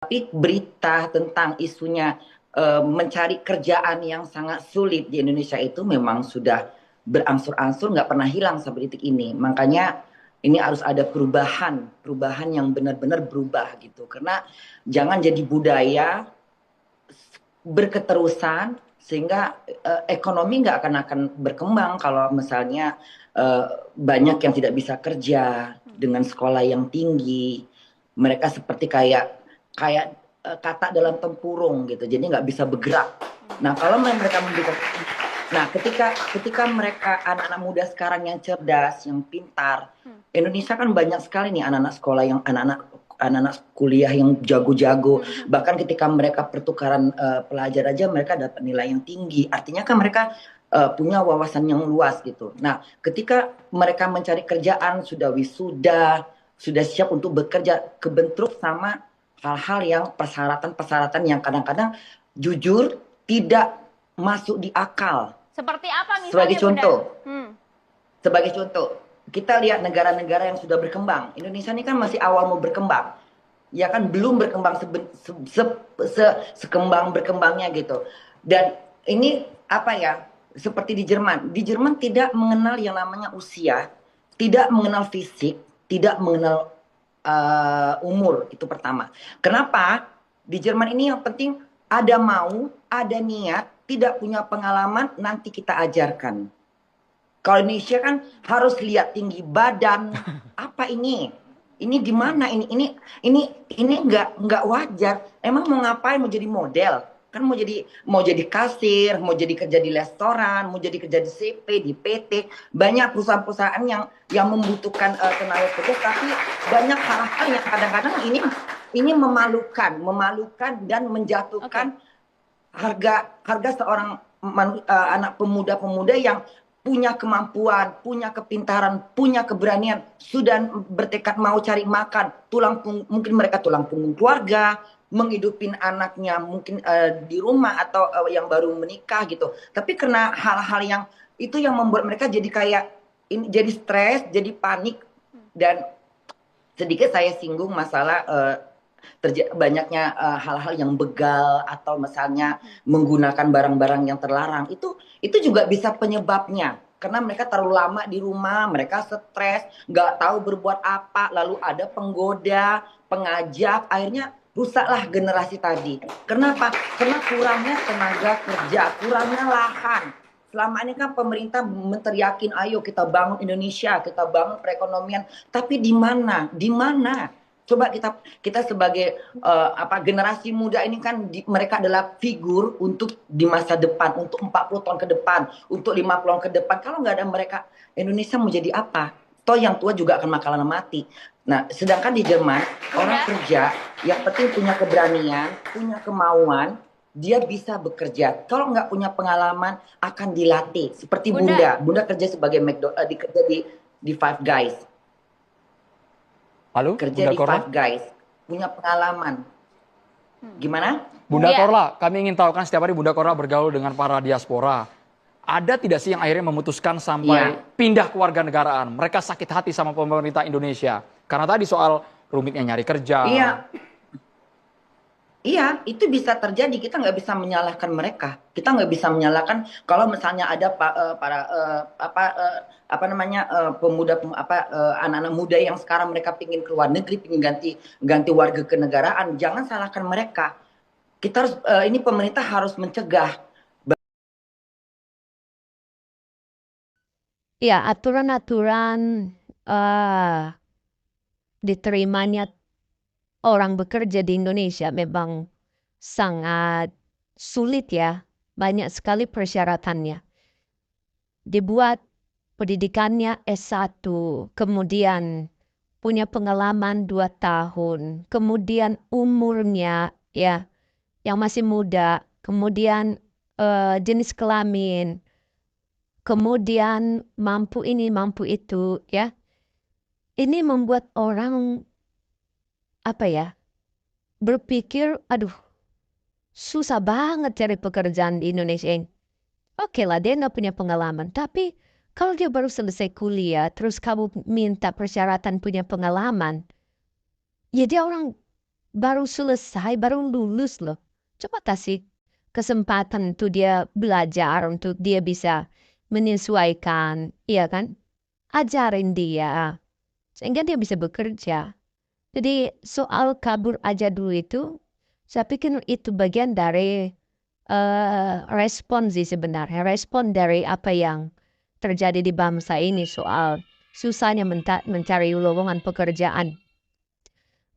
Tapi berita tentang isunya mencari kerjaan yang sangat sulit di Indonesia itu memang sudah berangsur-angsur nggak pernah hilang sampai detik ini. Makanya ini harus ada perubahan, perubahan yang benar-benar berubah gitu. Karena jangan jadi budaya berketerusan sehingga ekonomi nggak akan berkembang kalau misalnya eh, banyak yang tidak bisa kerja dengan sekolah yang tinggi. Mereka seperti kayak kayak kata dalam tempurung gitu, jadi nggak bisa bergerak. Nah, kalau mereka mendukung, nah ketika ketika mereka anak-anak muda sekarang yang cerdas, yang pintar, Indonesia kan banyak sekali nih anak-anak sekolah yang anak-anak kuliah yang jago-jago. Bahkan ketika mereka pertukaran pelajar aja mereka dapat nilai yang tinggi. Artinya kan mereka punya wawasan yang luas gitu. Nah, ketika mereka mencari kerjaan sudah wisuda, sudah siap untuk bekerja, kebentruk sama hal-hal yang persyaratan-persyaratan yang kadang-kadang jujur tidak masuk di akal. Seperti apa Sebagai misalnya, Bunda? contoh, Hmm. sebagai contoh, kita lihat negara-negara yang sudah berkembang. Indonesia ini kan masih awal mau berkembang. Ya kan belum berkembang sekembang berkembangnya gitu. Dan ini apa ya? Seperti di Jerman. Di Jerman tidak mengenal yang namanya usia, tidak mengenal fisik, tidak mengenal umur, itu pertama. Kenapa? Di Jerman ini yang penting ada mau, ada niat, tidak punya pengalaman, nanti kita ajarkan. Kalau Indonesia kan harus lihat tinggi badan. Apa ini? Ini di mana? Ini ini nggak wajar. Emang mau ngapain? Mau jadi model? Kan mau jadi kasir, mau jadi kerja di restoran, mau jadi kerja di CP, di PT. Banyak perusahaan-perusahaan yang membutuhkan tenaga kerja, tapi banyak hal-hal yang kadang-kadang ini memalukan, memalukan dan menjatuhkan Oke. harga harga seorang anak pemuda-pemuda yang punya kemampuan, punya kepintaran, punya keberanian, sudah bertekad mau cari makan, mungkin mereka tulang punggung keluarga, menghidupin anaknya mungkin di rumah atau yang baru menikah gitu. Tapi karena hal-hal yang itu yang membuat mereka jadi kayak ini jadi stres, jadi panik dan sedikit saya singgung masalah banyaknya hal-hal yang begal atau misalnya menggunakan barang-barang yang terlarang itu juga bisa penyebabnya karena mereka terlalu lama di rumah, mereka stres, nggak tahu berbuat apa, lalu ada penggoda, pengajak, akhirnya rusaklah generasi tadi. Kenapa? Karena kurangnya tenaga kerja, kurangnya lahan. Selama ini kan pemerintah menteriakin, ayo kita bangun Indonesia, kita bangun perekonomian. Tapi di mana? Di mana? Coba kita kita sebagai generasi muda ini kan mereka adalah figur untuk di masa depan, untuk 40 tahun ke depan, untuk 50 tahun ke depan. Kalau nggak ada mereka, Indonesia mau jadi apa? Toh yang tua juga akan makanan mati. Nah, sedangkan di Jerman orang Bunda, kerja yang penting punya keberanian, punya kemauan, dia bisa bekerja. Kalau nggak punya pengalaman akan dilatih. Seperti Bunda, Bunda, Bunda kerja sebagai kerja di Five Guys, Lalu, kerja Bunda di Korla? Five Guys, punya pengalaman. Gimana? Bunda ya. Korla, kami ingin tahu kan setiap hari Bunda Korla bergaul dengan para diaspora. Ada tidak sih yang akhirnya memutuskan sampai Iya, pindah ke warga negaraan? Mereka sakit hati sama pemerintah Indonesia. Karena tadi soal rumitnya nyari kerja. iya, iya, itu bisa terjadi. Kita nggak bisa menyalahkan mereka. Kita nggak bisa menyalahkan kalau misalnya ada para apa namanya pemuda anak-anak muda yang sekarang mereka pingin keluar negeri, pingin ganti ganti warga kenegaraan. Jangan salahkan mereka. Kita harus ini pemerintah harus mencegah. Ya, aturan-aturan eh diterimanya orang bekerja di Indonesia memang sangat sulit ya. Banyak sekali persyaratannya. Dibuat pendidikannya S1, kemudian punya pengalaman 2 tahun, kemudian umurnya ya yang masih muda, kemudian jenis kelamin, kemudian mampu ini, mampu itu ya. Ini membuat orang apa ya, berpikir, aduh, susah banget cari pekerjaan di Indonesia ini. Oke lah, dia nggak punya pengalaman. Tapi kalau dia baru selesai kuliah, terus kamu minta persyaratan punya pengalaman, ya dia orang baru selesai, baru lulus loh. Coba kasih kesempatan untuk dia belajar, untuk dia bisa menyesuaikan, iya kan? Ajarin dia, sehingga dia bisa bekerja. Jadi soal kabur aja dulu itu, saya pikir itu bagian dari respon sih sebenarnya. Respon dari apa yang terjadi di bangsa ini soal susahnya mencari lowongan pekerjaan.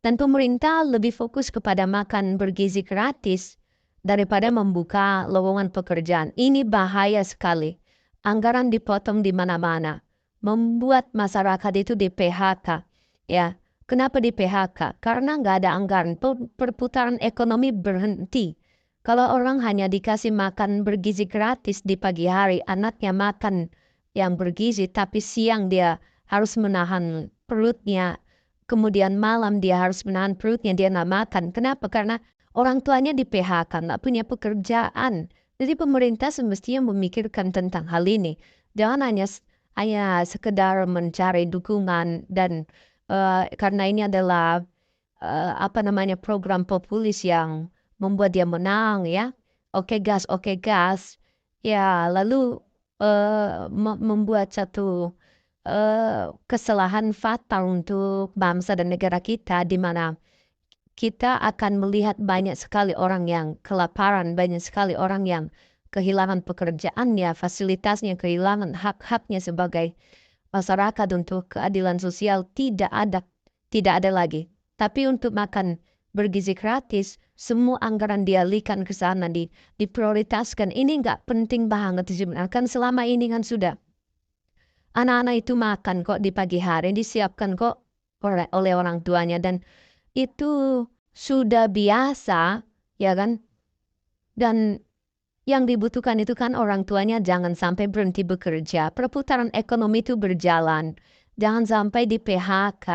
Dan pemerintah lebih fokus kepada makan bergizi gratis daripada membuka lowongan pekerjaan. Ini bahaya sekali. Anggaran dipotong di mana-mana. Membuat masyarakat itu di PHK. Ya, kenapa di PHK? Karena nggak ada anggaran. Perputaran ekonomi berhenti. Kalau orang hanya dikasih makan bergizi gratis di pagi hari, anaknya makan yang bergizi, tapi siang dia harus menahan perutnya. Kemudian malam dia harus menahan perutnya, dia nggak makan. Kenapa? Karena orang tuanya di PHK, nggak punya pekerjaan. Jadi pemerintah semestinya memikirkan tentang hal ini. Jangan hanya sekedar mencari dukungan dan karena ini adalah program populis yang membuat dia menang ya. Oke gas, oke gas. Ya, lalu membuat satu kesalahan fatal untuk bangsa dan negara kita, di mana kita akan melihat banyak sekali orang yang kelaparan, banyak sekali orang yang kehilangan pekerjaannya, fasilitasnya, kehilangan hak-haknya sebagai masyarakat. Untuk keadilan sosial tidak ada lagi. Tapi untuk makan bergizi gratis, semua anggaran dialihkan ke sana, diprioritaskan. Ini nggak penting banget sebenarnya. Kan selama ini kan sudah anak-anak itu makan kok di pagi hari, disiapkan kok oleh orang tuanya, dan itu sudah biasa, ya kan? Dan yang dibutuhkan itu kan orang tuanya jangan sampai berhenti bekerja. Perputaran ekonomi itu berjalan. Jangan sampai di PHK.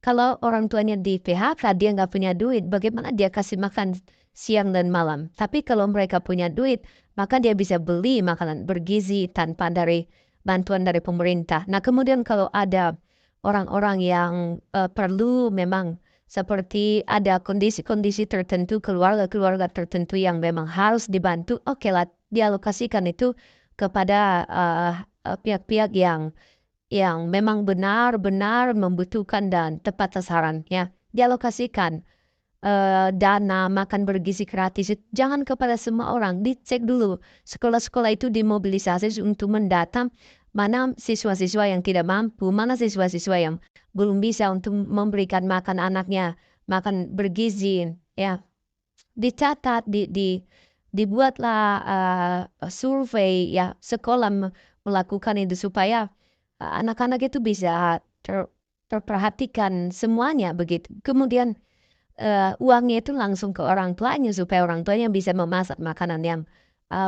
Kalau orang tuanya di PHK, dia nggak punya duit, bagaimana dia kasih makan siang dan malam? Tapi kalau mereka punya duit, maka dia bisa beli makanan bergizi tanpa bantuan dari pemerintah. Nah, kemudian kalau ada orang-orang yang perlu memang seperti ada kondisi-kondisi tertentu, keluarga-keluarga tertentu yang memang harus dibantu, oke lah, dialokasikan itu kepada pihak-pihak yang memang benar-benar membutuhkan dan tepat sasaran. Ya, dialokasikan dana makan bergizi gratis itu jangan kepada semua orang, dicek dulu. Sekolah-sekolah itu dimobilisasi untuk mendata mana siswa-siswa yang tidak mampu, mana siswa-siswa yang belum bisa untuk memberikan makan anaknya, makan bergizi. Ya, dicatat, dibuatlah survei, ya, sekolah melakukan itu supaya anak-anak itu bisa terperhatikan semuanya begitu. Kemudian uangnya itu langsung ke orang tuanya supaya orang tuanya bisa memasak makanan yang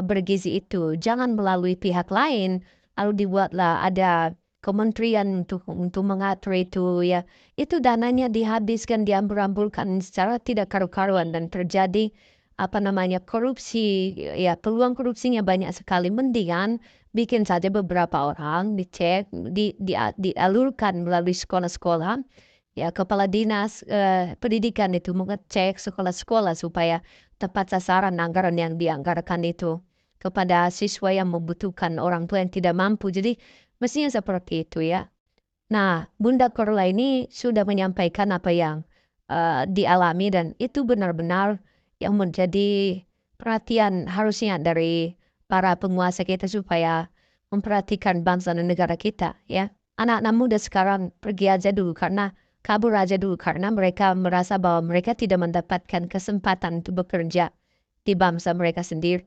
bergizi itu. Jangan melalui pihak lain, lalu dibuatlah ada kementerian untuk mengatur itu ya. Itu dananya dihabiskan, diambur-amburkan secara tidak karu-karuan dan terjadi korupsi. Ya, peluang korupsinya banyak sekali. Mendingan bikin saja beberapa orang, dicek, dialurkan melalui sekolah-sekolah. Ya, kepala dinas pendidikan itu mengecek sekolah-sekolah supaya tepat sasaran anggaran yang dianggarkan itu kepada siswa yang membutuhkan, orang tua yang tidak mampu. Jadi mestinya seperti itu ya. Nah, Bunda Korla ini sudah menyampaikan apa yang dialami, dan itu benar-benar yang menjadi perhatian harusnya dari para penguasa kita supaya memperhatikan bangsa dan negara kita ya. Anak-anak muda sekarang kabur aja dulu karena mereka merasa bahwa mereka tidak mendapatkan kesempatan untuk bekerja di bangsa mereka sendiri.